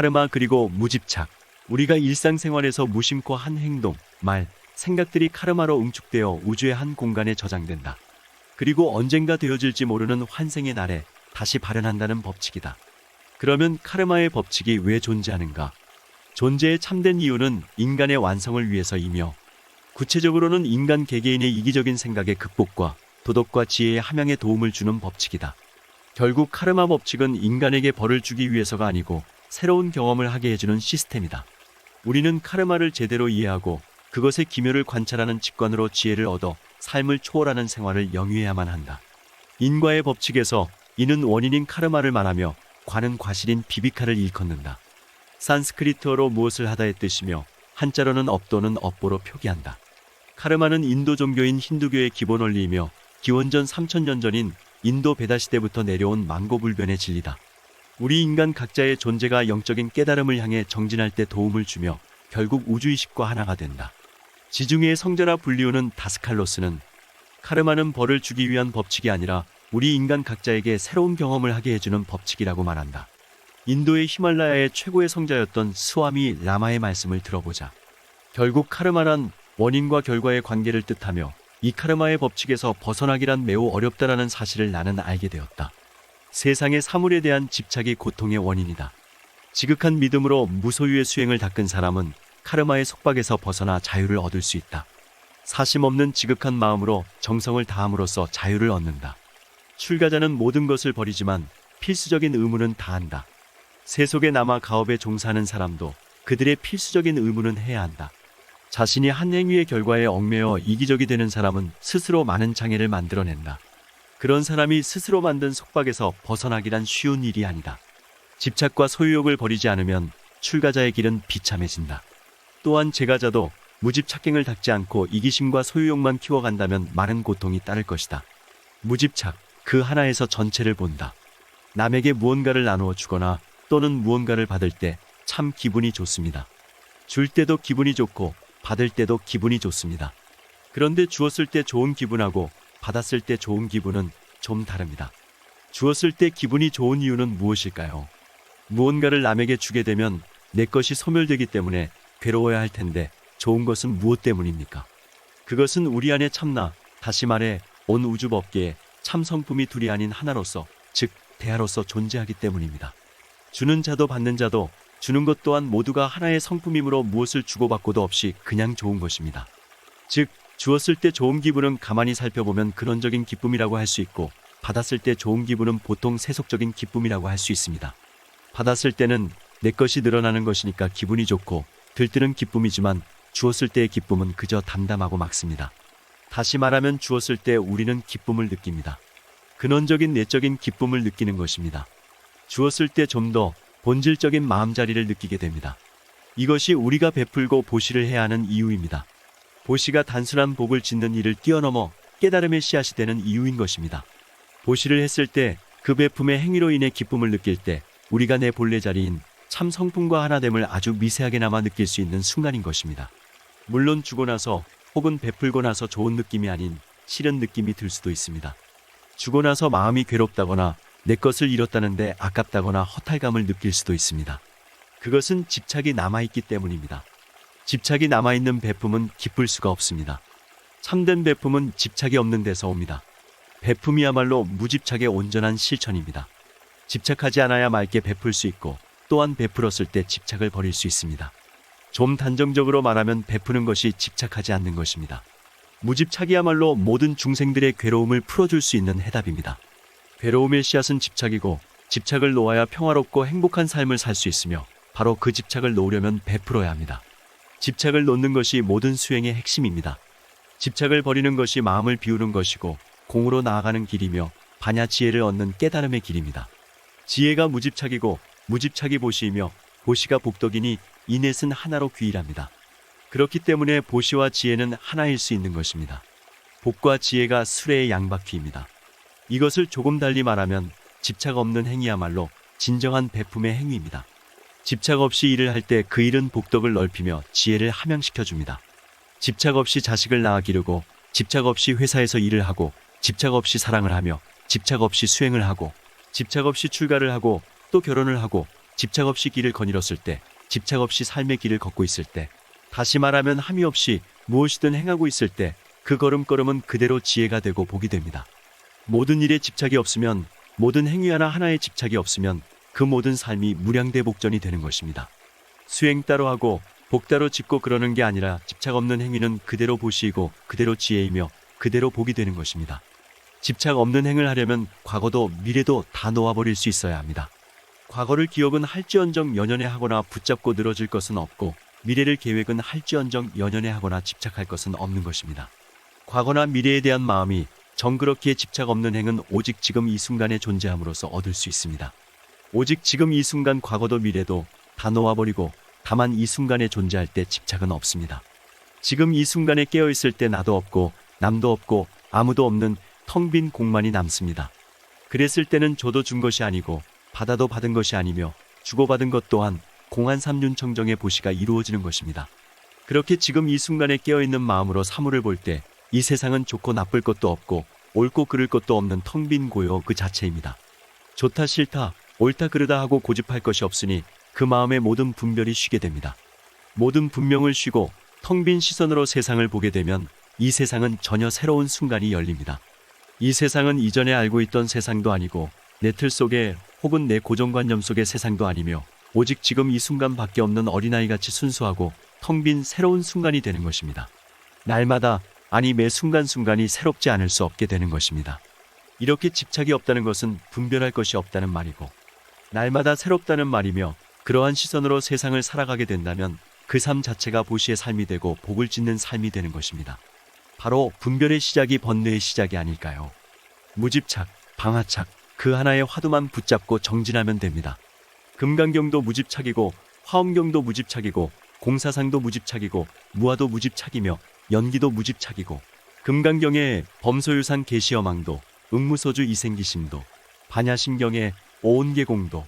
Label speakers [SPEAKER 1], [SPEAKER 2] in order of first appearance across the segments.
[SPEAKER 1] 카르마 그리고 무집착. 우리가 일상생활에서 무심코 한 행동, 말, 생각들이 카르마로 응축되어 우주의 한 공간에 저장된다. 그리고 언젠가 되어질지 모르는 환생의 날에 다시 발현한다는 법칙이다. 그러면 카르마의 법칙이 왜 존재하는가? 존재의 참된 이유는 인간의 완성을 위해서이며, 구체적으로는 인간 개개인의 이기적인 생각의 극복과 도덕과 지혜의 함양에 도움을 주는 법칙이다. 결국 카르마 법칙은 인간에게 벌을 주기 위해서가 아니고 새로운 경험을 하게 해주는 시스템이다. 우리는 카르마를 제대로 이해하고 그것의 기묘를 관찰하는 직관으로 지혜를 얻어 삶을 초월하는 생활을 영위해야만 한다. 인과의 법칙에서 이는 원인인 카르마를 말하며 관은 과실인 비비카를 일컫는다. 산스크리트어로 무엇을 하다의 뜻이며 한자로는 업도는 업보로 표기한다. 카르마는 인도 종교인 힌두교의 기본 원리이며 기원전 3000년 전인 인도 베다 시대부터 내려온 만고불변의 진리다. 우리 인간 각자의 존재가 영적인 깨달음을 향해 정진할 때 도움을 주며 결국 우주의식과 하나가 된다. 지중해의 성자라 불리우는 다스칼로스는 카르마는 벌을 주기 위한 법칙이 아니라 우리 인간 각자에게 새로운 경험을 하게 해주는 법칙이라고 말한다. 인도의 히말라야의 최고의 성자였던 스와미 라마의 말씀을 들어보자. 결국 카르마란 원인과 결과의 관계를 뜻하며 이 카르마의 법칙에서 벗어나기란 매우 어렵다라는 사실을 나는 알게 되었다. 세상의 사물에 대한 집착이 고통의 원인이다. 지극한 믿음으로 무소유의 수행을 닦은 사람은 카르마의 속박에서 벗어나 자유를 얻을 수 있다. 사심 없는 지극한 마음으로 정성을 다함으로써 자유를 얻는다. 출가자는 모든 것을 버리지만 필수적인 의무는 다한다. 세속에 남아 가업에 종사하는 사람도 그들의 필수적인 의무는 해야 한다. 자신이 한 행위의 결과에 얽매여 이기적이 되는 사람은 스스로 많은 장애를 만들어낸다. 그런 사람이 스스로 만든 속박에서 벗어나기란 쉬운 일이 아니다. 집착과 소유욕을 버리지 않으면 출가자의 길은 비참해진다. 또한 제가자도 무집착행을 닦지 않고 이기심과 소유욕만 키워간다면 많은 고통이 따를 것이다. 무집착, 그 하나에서 전체를 본다. 남에게 무언가를 나누어 주거나 또는 무언가를 받을 때 참 기분이 좋습니다. 줄 때도 기분이 좋고 받을 때도 기분이 좋습니다. 그런데 주었을 때 좋은 기분하고 받았을 때 좋은 기분은 좀 다릅니다. 주었을 때 기분이 좋은 이유는 무엇일까요? 무언가를 남에게 주게 되면 내 것이 소멸되기 때문에 괴로워야 할 텐데 좋은 것은 무엇 때문입니까? 그것은 우리 안에 참나, 다시 말해 온 우주법계에 참 성품이 둘이 아닌 하나로서, 즉 대하로서 존재하기 때문입니다. 주는 자도 받는 자도 주는 것 또한 모두가 하나의 성품이므로 무엇을 주고받고도 없이 그냥 좋은 것입니다. 즉 주었을 때 좋은 기분은 가만히 살펴보면 근원적인 기쁨이라고 할 수 있고, 받았을 때 좋은 기분은 보통 세속적인 기쁨이라고 할 수 있습니다. 받았을 때는 내 것이 늘어나는 것이니까 기분이 좋고 들뜨는 기쁨이지만 주었을 때의 기쁨은 그저 담담하고 막습니다. 다시 말하면 주었을 때 우리는 기쁨을 느낍니다. 근원적인 내적인 기쁨을 느끼는 것입니다. 주었을 때 좀 더 본질적인 마음자리를 느끼게 됩니다. 이것이 우리가 베풀고 보시를 해야 하는 이유입니다. 보시가 단순한 복을 짓는 일을 뛰어넘어 깨달음의 씨앗이 되는 이유인 것입니다. 보시를 했을 때 그 베품의 행위로 인해 기쁨을 느낄 때 우리가 내 본래 자리인 참 성품과 하나됨을 아주 미세하게나마 느낄 수 있는 순간인 것입니다. 물론 주고 나서 혹은 베풀고 나서 좋은 느낌이 아닌 싫은 느낌이 들 수도 있습니다. 주고 나서 마음이 괴롭다거나 내 것을 잃었다는데 아깝다거나 허탈감을 느낄 수도 있습니다. 그것은 집착이 남아있기 때문입니다. 집착이 남아있는 베품은 기쁠 수가 없습니다. 참된 베품은 집착이 없는 데서 옵니다. 베품이야말로 무집착의 온전한 실천입니다. 집착하지 않아야 맑게 베풀 수 있고 또한 베풀었을 때 집착을 버릴 수 있습니다. 좀 단정적으로 말하면 베푸는 것이 집착하지 않는 것입니다. 무집착이야말로 모든 중생들의 괴로움을 풀어줄 수 있는 해답입니다. 괴로움의 씨앗은 집착이고 집착을 놓아야 평화롭고 행복한 삶을 살 수 있으며 바로 그 집착을 놓으려면 베풀어야 합니다. 집착을 놓는 것이 모든 수행의 핵심입니다. 집착을 버리는 것이 마음을 비우는 것이고 공으로 나아가는 길이며 반야 지혜를 얻는 깨달음의 길입니다. 지혜가 무집착이고 무집착이 보시이며 보시가 복덕이니 이넷은 하나로 귀일합니다. 그렇기 때문에 보시와 지혜는 하나일 수 있는 것입니다. 복과 지혜가 수레의 양바퀴입니다. 이것을 조금 달리 말하면 집착 없는 행위야말로 진정한 베품의 행위입니다. 집착 없이 일을 할 때 그 일은 복덕을 넓히며 지혜를 함양시켜줍니다. 집착 없이 자식을 낳아 기르고, 집착 없이 회사에서 일을 하고, 집착 없이 사랑을 하며, 집착 없이 수행을 하고, 집착 없이 출가를 하고, 또 결혼을 하고, 집착 없이 길을 거닐었을 때, 집착 없이 삶의 길을 걷고 있을 때, 다시 말하면 함이 없이 무엇이든 행하고 있을 때 그 걸음걸음은 그대로 지혜가 되고 복이 됩니다. 모든 일에 집착이 없으면, 모든 행위 하나하나에 집착이 없으면 그 모든 삶이 무량대복전이 되는 것입니다. 수행 따로 하고 복 따로 짓고 그러는 게 아니라 집착 없는 행위는 그대로 보시이고 그대로 지혜이며 그대로 복이 되는 것입니다. 집착 없는 행을 하려면 과거도 미래도 다 놓아버릴 수 있어야 합니다. 과거를 기억은 할지언정 연연해 하거나 붙잡고 늘어질 것은 없고 미래를 계획은 할지언정 연연해 하거나 집착할 것은 없는 것입니다. 과거나 미래에 대한 마음이 정그렇기에 집착 없는 행은 오직 지금 이 순간에 존재함으로써 얻을 수 있습니다. 오직 지금 이 순간 과거도 미래도 다 놓아버리고 다만 이 순간에 존재할 때 집착은 없습니다. 지금 이 순간에 깨어있을 때 나도 없고 남도 없고 아무도 없는 텅 빈 공만이 남습니다. 그랬을 때는 줘도 준 것이 아니고 받아도 받은 것이 아니며 주고받은 것 또한 공한 삼륜청정의 보시가 이루어지는 것입니다. 그렇게 지금 이 순간에 깨어있는 마음으로 사물을 볼 때 이 세상은 좋고 나쁠 것도 없고 옳고 그를 것도 없는 텅 빈 고요 그 자체입니다. 좋다 싫다 옳다 그르다 하고 고집할 것이 없으니 그 마음의 모든 분별이 쉬게 됩니다. 모든 분명을 쉬고 텅 빈 시선으로 세상을 보게 되면 이 세상은 전혀 새로운 순간이 열립니다. 이 세상은 이전에 알고 있던 세상도 아니고 내 틀 속에 혹은 내 고정관념 속의 세상도 아니며 오직 지금 이 순간밖에 없는 어린아이같이 순수하고 텅 빈 새로운 순간이 되는 것입니다. 날마다 아니 매 순간순간이 새롭지 않을 수 없게 되는 것입니다. 이렇게 집착이 없다는 것은 분별할 것이 없다는 말이고 날마다 새롭다는 말이며 그러한 시선으로 세상을 살아가게 된다면 그 삶 자체가 보시의 삶이 되고 복을 짓는 삶이 되는 것입니다. 바로 분별의 시작이 번뇌의 시작이 아닐까요? 무집착, 방화착 그 하나의 화두만 붙잡고 정진하면 됩니다. 금강경도 무집착이고 화엄경도 무집착이고 공사상도 무집착이고 무화도 무집착이며 연기도 무집착이고 금강경의 범소유상 계시여망도 응무소주 이생기심도 반야심경의 오온계공도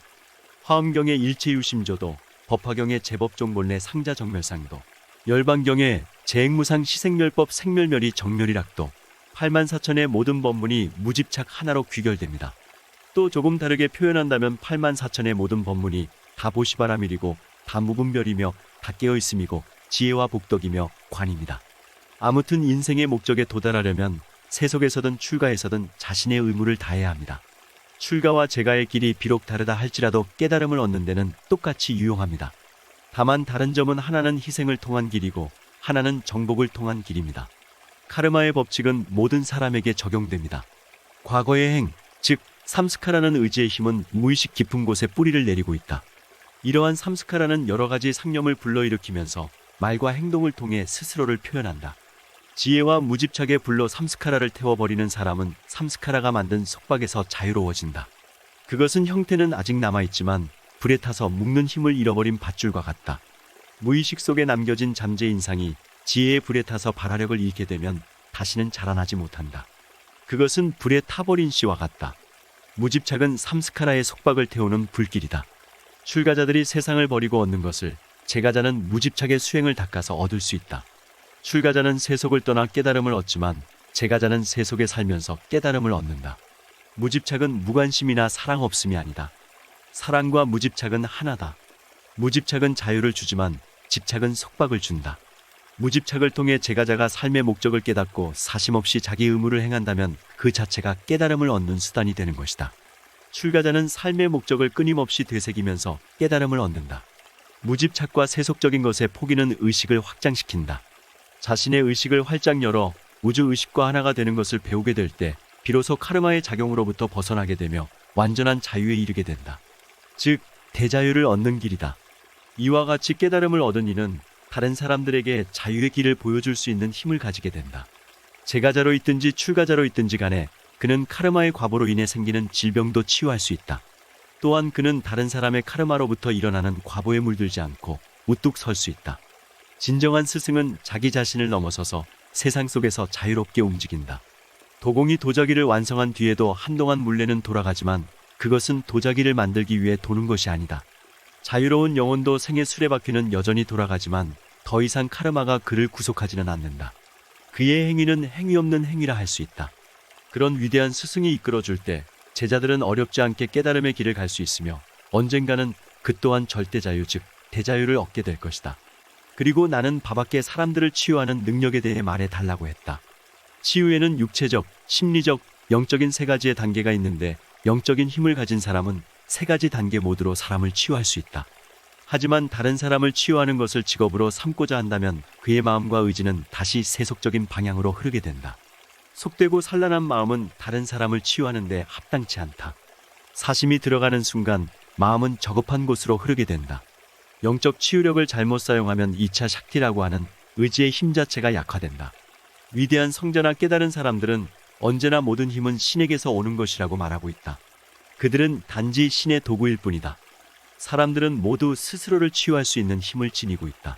[SPEAKER 1] 화엄경의 일체유심조도 법화경의 제법종본래 상자정멸상도 열반경의 제행무상 시생멸법 생멸멸이 정멸이락도 84,000의 모든 법문이 무집착 하나로 귀결됩니다. 또 조금 다르게 표현한다면 84,000의 모든 법문이 다 보시바라밀이고 다 무분별이며 다 깨어있음이고 지혜와 복덕이며 관입니다. 아무튼 인생의 목적에 도달하려면 세속에서든 출가에서든 자신의 의무를 다해야 합니다. 출가와 제가의 길이 비록 다르다 할지라도 깨달음을 얻는 데는 똑같이 유용합니다. 다만 다른 점은 하나는 희생을 통한 길이고 하나는 정복을 통한 길입니다. 카르마의 법칙은 모든 사람에게 적용됩니다. 과거의 행, 즉 삼스카라는 의지의 힘은 무의식 깊은 곳에 뿌리를 내리고 있다. 이러한 삼스카라는 여러 가지 상념을 불러일으키면서 말과 행동을 통해 스스로를 표현한다. 지혜와 무집착에 불러 삼스카라를 태워버리는 사람은 삼스카라가 만든 속박에서 자유로워진다. 그것은 형태는 아직 남아있지만 불에 타서 묶는 힘을 잃어버린 밧줄과 같다. 무의식 속에 남겨진 잠재 인상이 지혜의 불에 타서 발화력을 잃게 되면 다시는 자라나지 못한다. 그것은 불에 타버린 씨와 같다. 무집착은 삼스카라의 속박을 태우는 불길이다. 출가자들이 세상을 버리고 얻는 것을 제가자는 무집착의 수행을 닦아서 얻을 수 있다. 출가자는 세속을 떠나 깨달음을 얻지만 제가자는 세속에 살면서 깨달음을 얻는다. 무집착은 무관심이나 사랑 없음이 아니다. 사랑과 무집착은 하나다. 무집착은 자유를 주지만 집착은 속박을 준다. 무집착을 통해 제가자가 삶의 목적을 깨닫고 사심없이 자기 의무를 행한다면 그 자체가 깨달음을 얻는 수단이 되는 것이다. 출가자는 삶의 목적을 끊임없이 되새기면서 깨달음을 얻는다. 무집착과 세속적인 것의 포기는 의식을 확장시킨다. 자신의 의식을 활짝 열어 우주의식과 하나가 되는 것을 배우게 될 때 비로소 카르마의 작용으로부터 벗어나게 되며 완전한 자유에 이르게 된다. 즉, 대자유를 얻는 길이다. 이와 같이 깨달음을 얻은 이는 다른 사람들에게 자유의 길을 보여줄 수 있는 힘을 가지게 된다. 제가자로 있든지 출가자로 있든지 간에 그는 카르마의 과보로 인해 생기는 질병도 치유할 수 있다. 또한 그는 다른 사람의 카르마로부터 일어나는 과보에 물들지 않고 우뚝 설 수 있다. 진정한 스승은 자기 자신을 넘어서서 세상 속에서 자유롭게 움직인다. 도공이 도자기를 완성한 뒤에도 한동안 물레는 돌아가지만 그것은 도자기를 만들기 위해 도는 것이 아니다. 자유로운 영혼도 생의 수레바퀴는 여전히 돌아가지만 더 이상 카르마가 그를 구속하지는 않는다. 그의 행위는 행위 없는 행위라 할 수 있다. 그런 위대한 스승이 이끌어줄 때 제자들은 어렵지 않게 깨달음의 길을 갈 수 있으며 언젠가는 그 또한 절대 자유, 즉 대자유를 얻게 될 것이다. 그리고 나는 바밖의 사람들을 치유하는 능력에 대해 말해 달라고 했다. 치유에는 육체적, 심리적, 영적인 세 가지의 단계가 있는데 영적인 힘을 가진 사람은 세 가지 단계 모두로 사람을 치유할 수 있다. 하지만 다른 사람을 치유하는 것을 직업으로 삼고자 한다면 그의 마음과 의지는 다시 세속적인 방향으로 흐르게 된다. 속되고 산란한 마음은 다른 사람을 치유하는 데 합당치 않다. 사심이 들어가는 순간 마음은 저급한 곳으로 흐르게 된다. 영적 치유력을 잘못 사용하면 2차 샥티라고 하는 의지의 힘 자체가 약화된다. 위대한 성자나 깨달은 사람들은 언제나 모든 힘은 신에게서 오는 것이라고 말하고 있다. 그들은 단지 신의 도구일 뿐이다. 사람들은 모두 스스로를 치유할 수 있는 힘을 지니고 있다.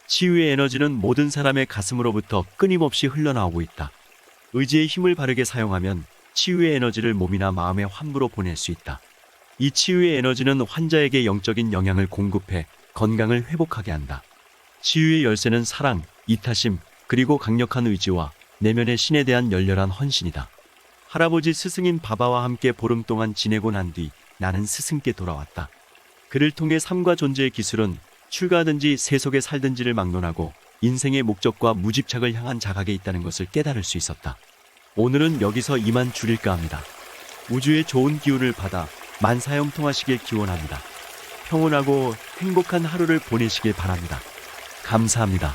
[SPEAKER 1] 치유의 에너지는 모든 사람의 가슴으로부터 끊임없이 흘러나오고 있다. 의지의 힘을 바르게 사용하면 치유의 에너지를 몸이나 마음의 환부로 보낼 수 있다. 이 치유의 에너지는 환자에게 영적인 영향을 공급해 건강을 회복하게 한다. 치유의 열쇠는 사랑, 이타심, 그리고 강력한 의지와 내면의 신에 대한 열렬한 헌신이다. 할아버지 스승인 바바와 함께 보름 동안 지내고 난 뒤 나는 스승께 돌아왔다. 그를 통해 삶과 존재의 기술은 출가하든지 세속에 살든지를 막론하고 인생의 목적과 무집착을 향한 자각에 있다는 것을 깨달을 수 있었다. 오늘은 여기서 이만 줄일까 합니다. 우주의 좋은 기운을 받아 만사형통하시길 기원합니다. 평온하고 행복한 하루를 보내시길 바랍니다. 감사합니다.